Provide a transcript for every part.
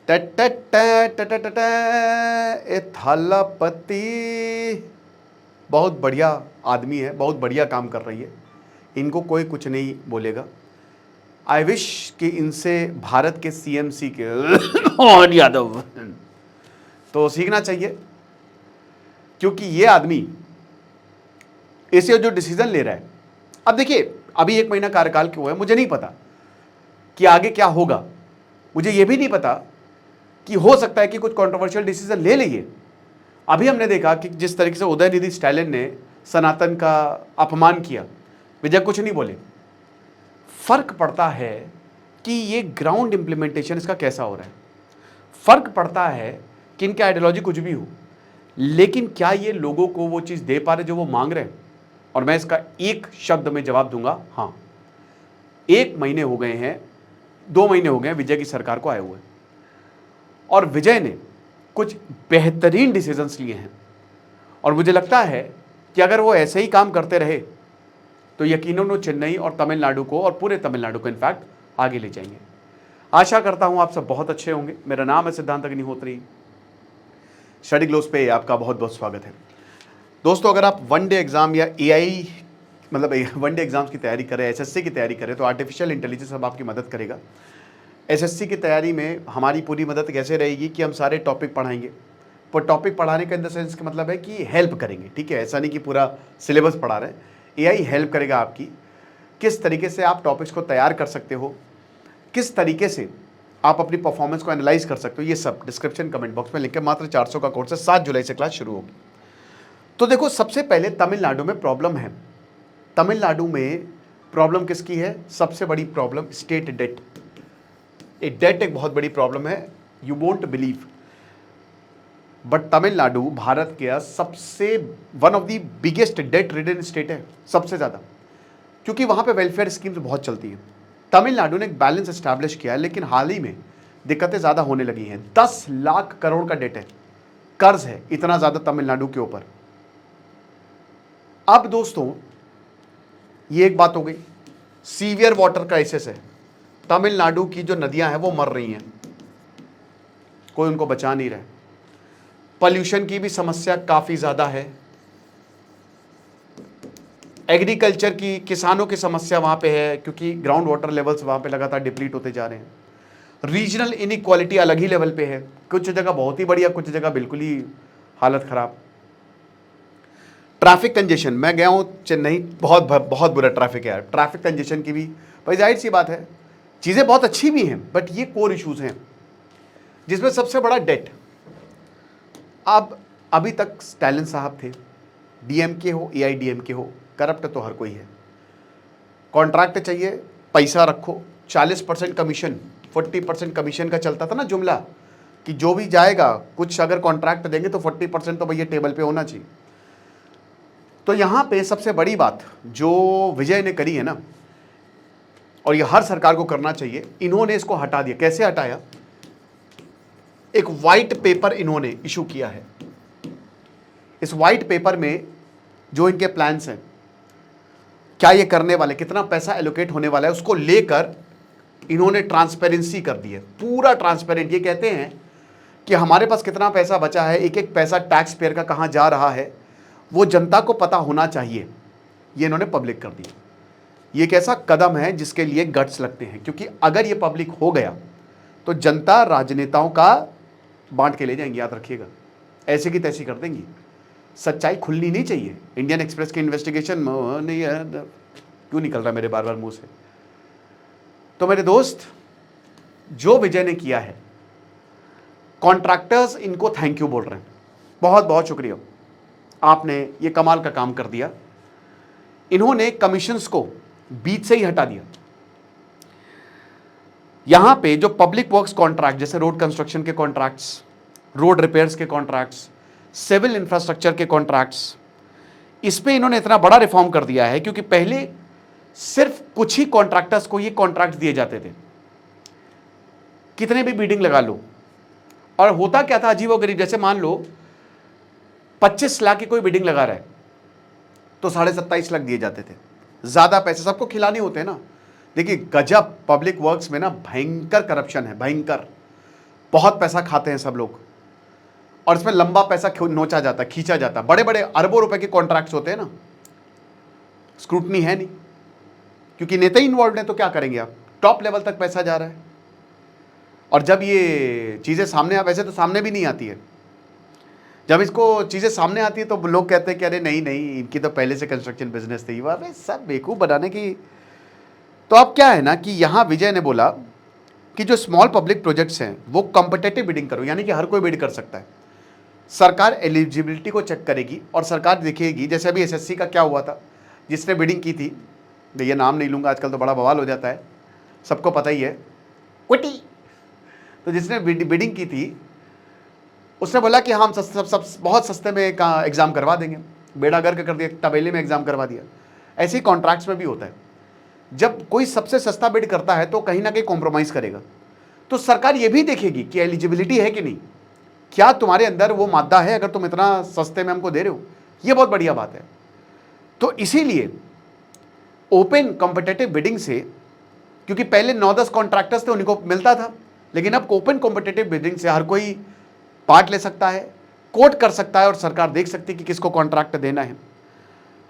ए थालापति बहुत बढ़िया आदमी है, बहुत बढ़िया काम कर रही है, इनको कोई कुछ नहीं बोलेगा। आई विश कि इनसे भारत के सीएमसी के और यादव तो सीखना चाहिए, क्योंकि ये आदमी इसे जो डिसीजन ले रहा है, अब देखिए अभी 1 महीना कार्यकाल क्यों है, मुझे नहीं पता कि आगे क्या होगा। मुझे ये भी नहीं पता कि हो सकता है कि कुछ कंट्रोवर्शियल डिसीजन ले लिए। अभी हमने देखा कि जिस तरीके से उदयनिधि स्टैलिन ने सनातन का अपमान किया, विजय कुछ नहीं बोले। फर्क पड़ता है कि ये ग्राउंड इंप्लीमेंटेशन इसका कैसा हो रहा है। फर्क पड़ता है कि इनकी आइडियोलॉजी कुछ भी हो, लेकिन क्या ये लोगों को वो चीज़ दे पा रहे जो वो मांग रहे हैं। और मैं इसका एक शब्द में जवाब दूंगा, हाँ। 1 महीने हो गए हैं, 2 महीने हो गए हैं विजय की सरकार को आए हुए, और विजय ने कुछ बेहतरीन डिसीजंस लिए हैं। और मुझे लगता है कि अगर वो ऐसे ही काम करते रहे तो यकीनन वो चेन्नई और तमिलनाडु को और पूरे तमिलनाडु को इनफैक्ट आगे ले जाएंगे। आशा करता हूं आप सब बहुत अच्छे होंगे। मेरा नाम है सिद्धांत अग्निहोत्री। स्टडी ग्लोस पे आपका बहुत बहुत स्वागत है। दोस्तों, अगर आप वन डे एग्जाम या एआई मतलब वन डे एग्जाम्स की तैयारी करें, एसएससी की तैयारी करें, तो आर्टिफिशियल इंटेलिजेंस अब आपकी मदद करेगा। एसएससी की तैयारी में हमारी पूरी मदद कैसे रहेगी कि हम सारे टॉपिक पढ़ाएंगे। पर टॉपिक पढ़ाने का इन द सेंस का मतलब है कि हेल्प करेंगे, ठीक है। ऐसा नहीं कि पूरा सिलेबस पढ़ा रहे हैं। एआई हेल्प करेगा आपकी, किस तरीके से आप टॉपिक्स को तैयार कर सकते हो, किस तरीके से आप अपनी परफॉर्मेंस को एनालाइज कर सकते हो, ये सब डिस्क्रिप्शन कमेंट बॉक्स में लिख के। मात्र 400 का कोर्स है, 7 जुलाई से क्लास शुरू होगी। तो देखो, सबसे पहले तमिलनाडु में प्रॉब्लम है। तमिलनाडु में प्रॉब्लम किसकी है? सबसे बड़ी प्रॉब्लम स्टेट डेट। डेट एक बहुत बड़ी प्रॉब्लम है, you won't believe, but Tamil Nadu Bharat के सबसे one of the biggest debt ridden state है, सबसे ज़्यादा, क्योंकि वहाँ पे वेलफेयर स्कीम्स बहुत चलती हैं। तमिलनाडु ने एक बैलेंस एस्टैब्लिश किया है, लेकिन हाल ही में दिक्कतें ज़्यादा होने लगी हैं। 10 लाख करोड़ का डेट है, कर्ज है इतना ज़्यादा तमिलनाडु के ऊपर। अब दोस्तों, ये एक बात हो गई। सीवियर वाटर क्राइसिस है, तमिलनाडु की जो नदियां हैं वो मर रही हैं, कोई उनको बचा नहीं रहा। पॉल्यूशन की भी समस्या काफी ज्यादा है। एग्रीकल्चर की, किसानों की समस्या वहां पे है, क्योंकि ग्राउंड वाटर लेवल्स वहां पे लगातार डिप्लीट होते जा रहे हैं। रीजनल इनइक्वालिटी अलग ही लेवल पे है, कुछ जगह बहुत ही बढ़िया, कुछ जगह बिल्कुल ही हालत खराब। ट्रैफिक कंजेशन, मैं गया हूं चेन्नई, बहुत बुरा ट्रैफिक है यार। ट्रैफिक कंजेशन की भी भाई जाहिर सी बात है, चीज़ें बहुत अच्छी भी हैं, बट ये कोर इश्यूज हैं, जिसमें सबसे बड़ा डेट। अब अभी तक स्टैलिन साहब थे, डीएमके हो एआईडीएमके हो, करप्ट तो हर कोई है। कॉन्ट्रैक्ट चाहिए, पैसा रखो, 40% कमीशन, 40% कमीशन का चलता था ना जुमला, कि जो भी जाएगा कुछ अगर कॉन्ट्रैक्ट देंगे तो 40% तो भैया टेबल पे होना चाहिए। तो यहां पे सबसे बड़ी बात जो विजय ने करी है ना, और ये हर सरकार को करना चाहिए, इन्होंने इसको हटा दिया। कैसे हटाया? एक व्हाइट पेपर इन्होंने इशू किया है। इस व्हाइट पेपर में जो इनके प्लान्स हैं, क्या ये करने वाले, कितना पैसा एलोकेट होने वाला है, उसको लेकर इन्होंने ट्रांसपेरेंसी कर दी है, पूरा ट्रांसपेरेंट। ये कहते हैं कि हमारे पास कितना पैसा बचा है, एक एक पैसा टैक्स पेयर का कहां जा रहा है, वो जनता को पता होना चाहिए। ये इन्होंने पब्लिक कर दिया। ये एक ऐसा कदम है जिसके लिए गट्स लगते हैं, क्योंकि अगर ये पब्लिक हो गया तो जनता राजनेताओं का बांट के ले जाएंगी, याद रखिएगा। ऐसे की तैसी कर देंगी, सच्चाई खुलनी नहीं चाहिए। इंडियन एक्सप्रेस की इन्वेस्टिगेशन नहीं क्यों निकल रहा मेरे बार बार मुंह से। तो मेरे दोस्त, जो विजय ने किया है, कॉन्ट्रैक्टर्स इनको थैंक यू बोल रहे हैं, बहुत बहुत शुक्रिया, आपने ये कमाल का काम कर दिया। इन्होंने कमीशंस को बीच से ही हटा दिया। यहां पे जो पब्लिक वर्क्स कॉन्ट्रैक्ट, जैसे रोड कंस्ट्रक्शन के कॉन्ट्रैक्ट्स, रोड रिपेयर्स के कॉन्ट्रैक्ट्स, सिविल इंफ्रास्ट्रक्चर के कॉन्ट्रैक्ट्स, इस पे इन्होंने इतना बड़ा रिफॉर्म कर दिया है, क्योंकि पहले सिर्फ कुछ ही कॉन्ट्रैक्टर्स को ये कॉन्ट्रैक्ट दिए जाते थे, कितने भी बिडिंग लगा लो। और होता क्या था, अजीबोगरीब, जैसे मान लो 25 लाख की कोई बिडिंग लगा रहा है तो 27.5 लाख दिए जाते थे। ज्यादा पैसे सबको खिलाने होते हैं ना। देखिए, गजब पब्लिक वर्क्स में ना भयंकर करप्शन है, भयंकर। बहुत पैसा खाते हैं सब लोग, और इसमें लंबा पैसा नोचा जाता है, खींचा जाता है। बड़े बड़े अरबों रुपए के कॉन्ट्रैक्ट्स होते हैं ना, स्क्रूटनी है नहीं, क्योंकि नेता ही इन्वॉल्व है, तो क्या करेंगे आप? टॉप लेवल तक पैसा जा रहा है, और जब ये चीज़ें सामने वैसे तो सामने भी नहीं आती है, जब इसको चीज़ें सामने आती है तो लोग कहते हैं कि अरे नहीं नहीं, इनकी तो पहले से कंस्ट्रक्शन बिजनेस थी। वह सब बेवकूफ़ बनाने की। तो अब क्या है ना कि यहाँ विजय ने बोला कि जो स्मॉल पब्लिक प्रोजेक्ट्स हैं वो कॉम्पिटिटिव बिडिंग करो, यानी कि हर कोई बिड कर सकता है। सरकार एलिजिबिलिटी को चेक करेगी और सरकार देखेगी, जैसे अभी एसएससी का क्या हुआ था, जिसने बिडिंग की थी, ये नाम नहीं लूँगा, आजकल तो बड़ा बवाल हो जाता है, सबको पता ही है, कुटी। तो जिसने बिडिंग की थी उसने बोला कि हम सब बहुत सस्ते में का एग्ज़ाम करवा देंगे, बेड़ा गर्क कर दिया, तबेले में एग्ज़ाम करवा दिया। ऐसे ही कॉन्ट्रैक्ट्स में भी होता है, जब कोई सबसे सस्ता बिड करता है तो कहीं ना कहीं कॉम्प्रोमाइज़ करेगा। तो सरकार ये भी देखेगी कि एलिजिबिलिटी है कि नहीं, क्या तुम्हारे अंदर वो मादा है, अगर तुम इतना सस्ते में हमको दे रहे हो। ये बहुत बढ़िया बात है। तो इसीलिए ओपन कॉम्पिटिटिव बिडिंग से, क्योंकि पहले 9-10 कॉन्ट्रैक्टर्स थे, उनको मिलता था, लेकिन अब ओपन कॉम्पिटिटिव बिडिंग से हर कोई पार्ट ले सकता है, कोट कर सकता है, और सरकार देख सकती है कि किसको कॉन्ट्रैक्ट देना है।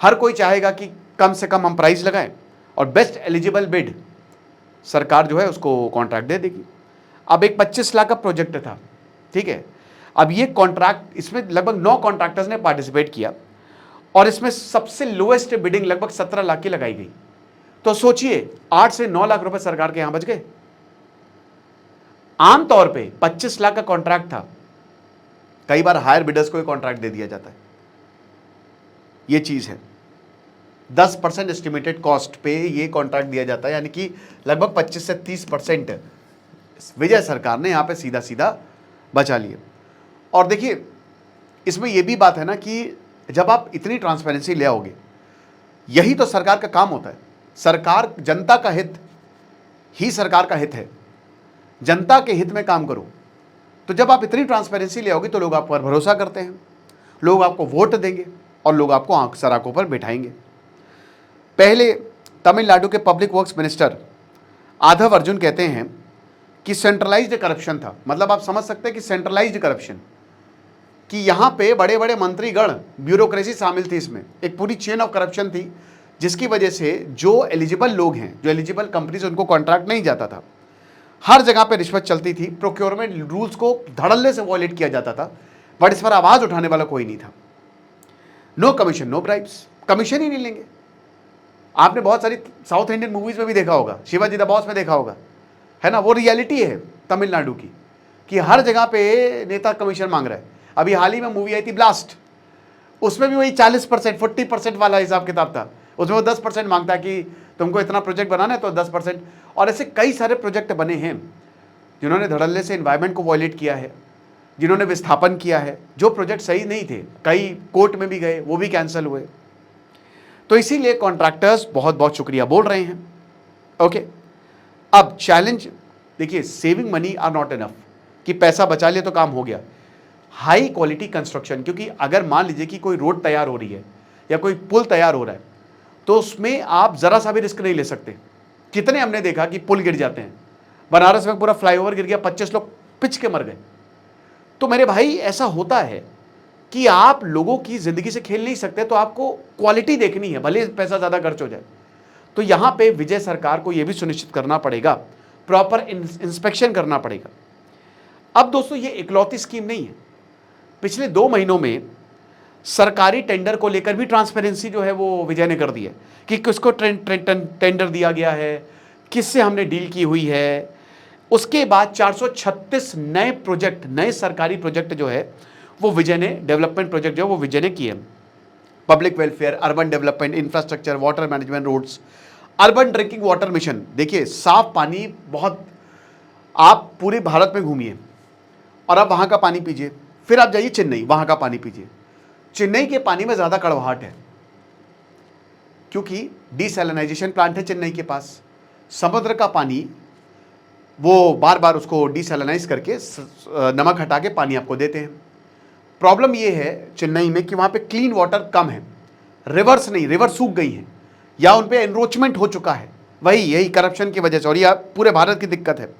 हर कोई चाहेगा कि कम से कम हम प्राइस लगाएं, और बेस्ट एलिजिबल बिड सरकार जो है उसको कॉन्ट्रैक्ट दे देगी। अब एक 25 लाख का प्रोजेक्ट था, ठीक है। अब ये कॉन्ट्रैक्ट, इसमें लगभग 9 कॉन्ट्रैक्टर्स ने पार्टिसिपेट किया, और इसमें सबसे लोएस्ट बिडिंग लगभग 17 लाख की लगाई गई। तो सोचिए 8 से 9 लाख रुपए सरकार के यहां बच गए। आमतौर पे 25 लाख का कॉन्ट्रैक्ट था, कई बार हायर बिडर्स को कॉन्ट्रैक्ट दे दिया जाता है। ये चीज है, 10% एस्टिमेटेड कॉस्ट पे ये कॉन्ट्रैक्ट दिया जाता है, यानी कि लगभग 25 से 30% विजय सरकार ने यहां पे सीधा सीधा बचा लिया। और देखिए इसमें यह भी बात है ना कि जब आप इतनी ट्रांसपेरेंसी ले आओगे, यही तो सरकार का काम होता है। सरकार, जनता का हित ही सरकार का हित है, जनता के हित में काम करो। तो जब आप इतनी ट्रांसपेरेंसी ले आओगे तो लोग आप पर भरोसा करते हैं, लोग आपको वोट देंगे, और लोग आपको सराखों पर बिठाएंगे। पहले तमिलनाडु के public works minister Adhav Arjun कहते हैं कि सेंट्रलाइज्ड करप्शन था। मतलब आप समझ सकते हैं कि सेंट्रलाइज्ड करप्शन, कि यहाँ पे बड़े बड़े मंत्रीगण, ब्यूरोक्रेसी शामिल थी, इसमें एक पूरी चेन ऑफ करप्शन थी, जिसकी वजह से जो एलिजिबल लोग हैं, जो एलिजिबल कंपनीज, उनको कॉन्ट्रैक्ट नहीं जाता था। हर जगह पे रिश्वत चलती थी, प्रोक्योरमेंट रूल्स को धड़ल्ले से वॉयलेट किया जाता था, बट इस पर आवाज उठाने वाला कोई नहीं था। No commission no bribes, commission ही नहीं लेंगे। आपने बहुत सारी साउथ इंडियन मूवीज में भी देखा होगा, शिवाजी द बॉस में देखा होगा, है ना, वो रियलिटी है तमिलनाडु की, कि हर जगह पे नेता कमीशन मांग रहा है। अभी हाल ही में मूवी आई थी ब्लास्ट, उसमें भी वही 40%, 40% वाला हिसाब किताब था। उसमें वो 10% मांगता है कि तुमको इतना प्रोजेक्ट बनाना है तो 10%। और ऐसे कई सारे प्रोजेक्ट बने हैं जिन्होंने धड़ल्ले से एनवायरनमेंट को वॉयलेट किया है, जिन्होंने विस्थापन किया है, जो प्रोजेक्ट सही नहीं थे, कई कोर्ट में भी गए, वो भी कैंसिल हुए। तो इसीलिए कॉन्ट्रैक्टर्स बहुत बहुत शुक्रिया बोल रहे हैं। ओके, अब चैलेंज देखिए, saving money are not enough, कि पैसा बचा लिया तो काम हो गया। हाई क्वालिटी कंस्ट्रक्शन, क्योंकि अगर मान लीजिए कि कोई रोड तैयार हो रही है या कोई पुल तैयार हो रहा है, तो उसमें आप जरा सा भी रिस्क नहीं ले सकते। कितने हमने देखा कि पुल गिर जाते हैं, बनारस में पूरा फ्लाईओवर गिर गया, 25 लोग पिच के मर गए। तो मेरे भाई ऐसा होता है कि आप लोगों की जिंदगी से खेल नहीं सकते, तो आपको क्वालिटी देखनी है, भले पैसा ज्यादा खर्च हो जाए। तो यहां पे विजय सरकार को यह भी सुनिश्चित करना पड़ेगा, प्रॉपर इंस्पेक्शन करना पड़ेगा। अब दोस्तों ये इकलौती स्कीम नहीं है, पिछले 2 महीनों में सरकारी टेंडर को लेकर भी ट्रांसपेरेंसी जो है वो विजय ने कर दी है, कि किसको टेंडर दिया गया है, किससे हमने डील की हुई है। उसके बाद 436 नए प्रोजेक्ट, नए सरकारी प्रोजेक्ट जो है वो विजय ने, डेवलपमेंट प्रोजेक्ट जो है वो विजय ने किए। Public welfare, urban development, infrastructure, water management, roads, urban drinking water mission. देखिए साफ पानी, बहुत, आप पूरे भारत में घूमिए और आप वहां का पानी पीजिए, फिर आप जाइए चेन्नई, वहां का पानी पीजिए। चेन्नई के पानी में ज्यादा कड़वाहट है, क्योंकि डिसैलिनाइजेशन प्लांट है चेन्नई के पास। समुद्र का पानी वो बार बार उसको डिसैलिनाइज करके नमक हटा के पानी आपको देते हैं। प्रॉब्लम ये है चेन्नई में कि वहाँ पे क्लीन वाटर कम है, रिवर्स नहीं, रिवर सूख गई हैं या उन पे एनरोचमेंट हो चुका है, वही यही करप्शन की वजह से, और यह पूरे भारत की दिक्कत है।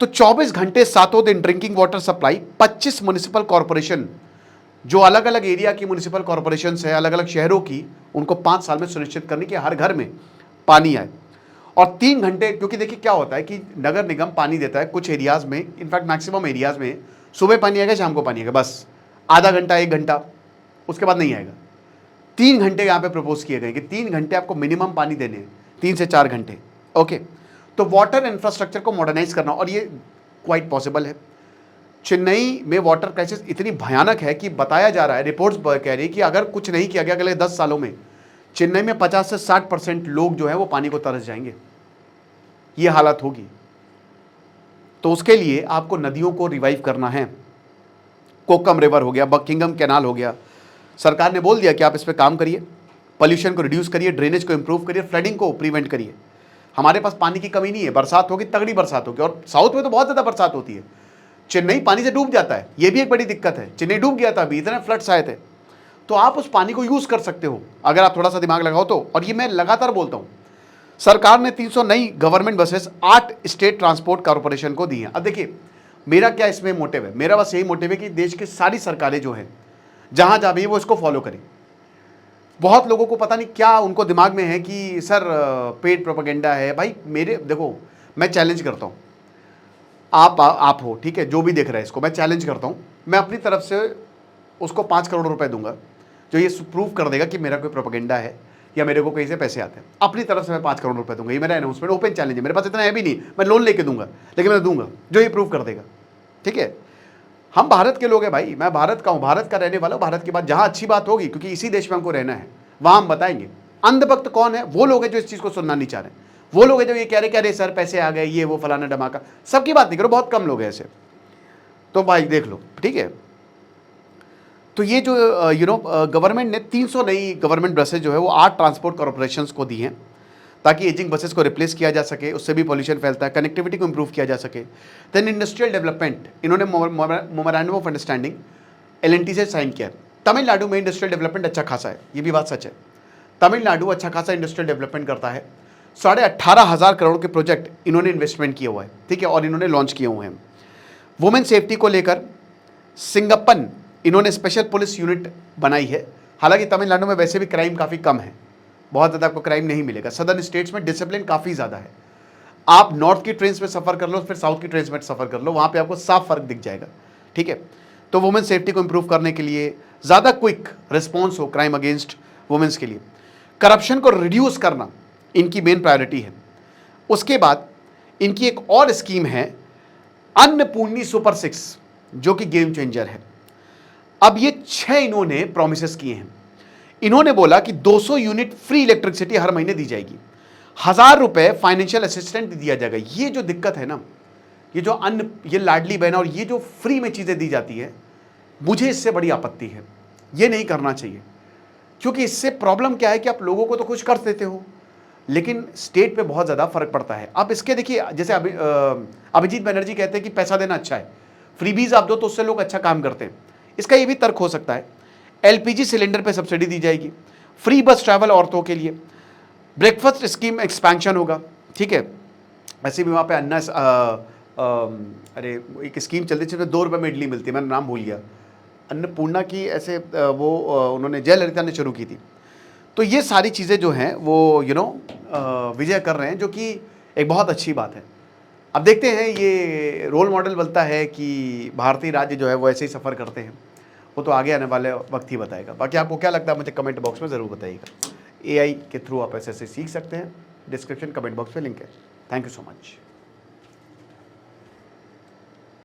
तो 24 घंटे सातों दिन drinking water supply 25 municipal corporation, जो अलग अलग एरिया की म्युनिसिपल कॉरपोरेशन है, अलग अलग शहरों की, उनको 5 साल में सुनिश्चित करने की हर घर में पानी आए। और 3 घंटे, क्योंकि देखिए क्या होता है कि नगर निगम पानी देता है कुछ एरियाज में, इनफैक्ट मैक्सिमम एरियाज में सुबह पानी आएगा, शाम को पानी आएगा, बस आधा घंटा 1 घंटा, उसके बाद नहीं आएगा। 3 घंटे यहाँ पे प्रपोज किए गए कि 3 घंटे आपको मिनिमम पानी देने हैं, 3 से 4 घंटे। ओके, तो वाटर इंफ्रास्ट्रक्चर को मॉडर्नाइज करना, और ये क्वाइट पॉसिबल है। चेन्नई में वाटर क्राइसिस इतनी भयानक है कि बताया जा रहा है, रिपोर्ट्स कह रही है कि अगर कुछ नहीं किया गया अगले 10 सालों में चेन्नई में 50 से 60% लोग जो है वो पानी को तरस जाएंगे, ये हालत होगी। तो उसके लिए आपको नदियों को रिवाइव करना है। कोकम रिवर हो गया, बकिंगम कैनाल हो गया, सरकार ने बोल दिया कि आप इस पर काम करिए, पॉल्यूशन को रिड्यूस करिए, ड्रेनेज को इंप्रूव करिए, फ्लडिंग को प्रिवेंट करिए। हमारे पास पानी की कमी नहीं है, बरसात होगी, तगड़ी बरसात होगी, और साउथ में तो बहुत ज़्यादा बरसात होती है। चेन्नई पानी से डूब जाता है, ये भी एक बड़ी दिक्कत है। चेन्नई डूब गया था अभी, इतने फ्लड्स आए थे। तो आप उस पानी को यूज़ कर सकते हो अगर आप थोड़ा सा दिमाग लगाओ तो। और ये मैं लगातार बोलता हूँ, सरकार ने 300 नई government buses 8 state transport corporation को दी हैं। अब देखिए मेरा क्या इसमें मोटिव है, मेरा बस यही मोटिव है कि देश की सारी सरकारें जो हैं जहाँ जहाँ भी वो इसको फॉलो करें। बहुत लोगों को पता नहीं क्या उनको दिमाग में है कि सर पेड प्रोपेगेंडा है। भाई मेरे देखो, मैं चैलेंज करता हूँ, आप हो ठीक है, जो भी देख रहा है इसको मैं चैलेंज करता हूँ, मैं अपनी तरफ से उसको 5 करोड़ रुपए दूंगा जो ये प्रूव कर देगा कि मेरा कोई प्रोपेगेंडा है या मेरे को कहीं से पैसे आते हैं। अपनी तरफ से मैं 5 करोड़ रुपए दूंगा, ये मेरा अनाउंसमेंट, ओपन चैलेंज है। मेरे पास इतना है भी नहीं, मैं लोन लेके दूंगा, लेकिन मैं दूंगा जो ये प्रूव कर देगा। ठीक है, हम भारत के लोग हैं भाई, मैं भारत का हूँ, भारत का रहने वाला हूँ। भारत की बात जहाँ अच्छी बात होगी, क्योंकि इसी देश में हमको रहना है, वहाँ हम बताएंगे। अंधभक्त कौन है? वो लोग हैं जो इस चीज़ को सुनना नहीं चाह रहे, वो लोग हैं जो ये कह रहे कि अरे सर पैसे आ गए, ये वो फलाना धमाका। सबकी बात नहीं करो, बहुत कम लोग हैं ऐसे, तो भाई देख लो। ठीक है, तो ये जो गवर्नमेंट ने 300 नई गवर्नमेंट बसेस जो है वो 8 ट्रांसपोर्ट कॉर्पोरेशंस को दी हैं, ताकि एजिंग बसेस को रिप्लेस किया जा सके, उससे भी पॉल्यूशन फैलता है, कनेक्टिविटी को इंप्रूव किया जा सके। देन इंडस्ट्रियल डेवलपमेंट, इन्होंने मेमोरेंडम ऑफ अंडरस्टैंडिंग एलएनटी से साइन किया। तमिलनाडु में इंडस्ट्रियल डेवलपमेंट अच्छा खासा है, ये भी बात सच है। तमिलनाडु अच्छा खासा इंडस्ट्रियल डेवलपमेंट करता है। 18,500 करोड़ के प्रोजेक्ट इन्होंने इन्वेस्टमेंट किया हुआ है, ठीक है, और इन्होंने लॉन्च किए हुए हैं। वुमेन सेफ्टी को लेकर सिंगप्पन इन्होंने स्पेशल पुलिस यूनिट बनाई है। हालांकि तमिलनाडु में वैसे भी क्राइम काफ़ी कम है, बहुत ज़्यादा आपको क्राइम नहीं मिलेगा। सदर्न स्टेट्स में डिसिप्लिन काफ़ी ज़्यादा है। आप नॉर्थ की ट्रेन्स में सफ़र कर लो, फिर साउथ की ट्रेन्स में सफ़र कर लो, वहाँ पे आपको साफ फ़र्क दिख जाएगा। ठीक है, तो वुमेन सेफ्टी को इंप्रूव करने के लिए, ज़्यादा क्विक रिस्पॉन्स हो क्राइम अगेंस्ट वुमेन्स के लिए, करप्शन को रिड्यूस करना इनकी मेन प्रायोरिटी है। उसके बाद इनकी एक और स्कीम है अन्नपूर्णी सुपर 6, जो कि गेम चेंजर है। अब ये 6 इन्होंने प्रोमिसेस किए हैं। इन्होंने बोला कि 200 यूनिट फ्री इलेक्ट्रिसिटी हर महीने दी जाएगी, 1000 रुपए फाइनेंशियल असिस्टेंट दिया जाएगा। ये जो दिक्कत है ना, ये जो ये लाडली बहना और ये जो फ्री में चीज़ें दी जाती है, मुझे इससे बड़ी आपत्ति है। ये नहीं करना चाहिए, क्योंकि इससे प्रॉब्लम क्या है कि आप लोगों को तो खुश कर देते हो, लेकिन स्टेट पे बहुत ज़्यादा फर्क पड़ता है। अब इसके देखिए, जैसे अभिजीत बनर्जी कहते हैं कि पैसा देना अच्छा है, फ्रीबीज आप दो तो उससे लोग अच्छा काम करते हैं। इसका ये भी तर्क हो सकता है। एलपीजी सिलेंडर पे सब्सिडी दी जाएगी, फ्री बस ट्रैवल औरतों के लिए, ब्रेकफास्ट स्कीम एक्सपेंशन होगा। ठीक है, ऐसे भी वहाँ पे अरे एक स्कीम चलती है जिसमें 2 रुपये में इडली मिलती है, मैंने नाम भूल गया, अन्नपूर्णा की, ऐसे वो उन्होंने जयललिता ने शुरू की थी। तो ये सारी चीज़ें जो हैं वो विजय कर रहे हैं, जो कि एक बहुत अच्छी बात है। अब देखते हैं ये रोल मॉडल बनता है कि भारतीय राज्य जो है वो ऐसे ही सफ़र करते हैं, वो तो आगे आने वाले वक्त ही बताएगा। बाकी आपको क्या लगता है मुझे कमेंट बॉक्स में ज़रूर बताइएगा। एआई के थ्रू आप ऐसे सीख सकते हैं, डिस्क्रिप्शन कमेंट बॉक्स में लिंक है। Thank you so much.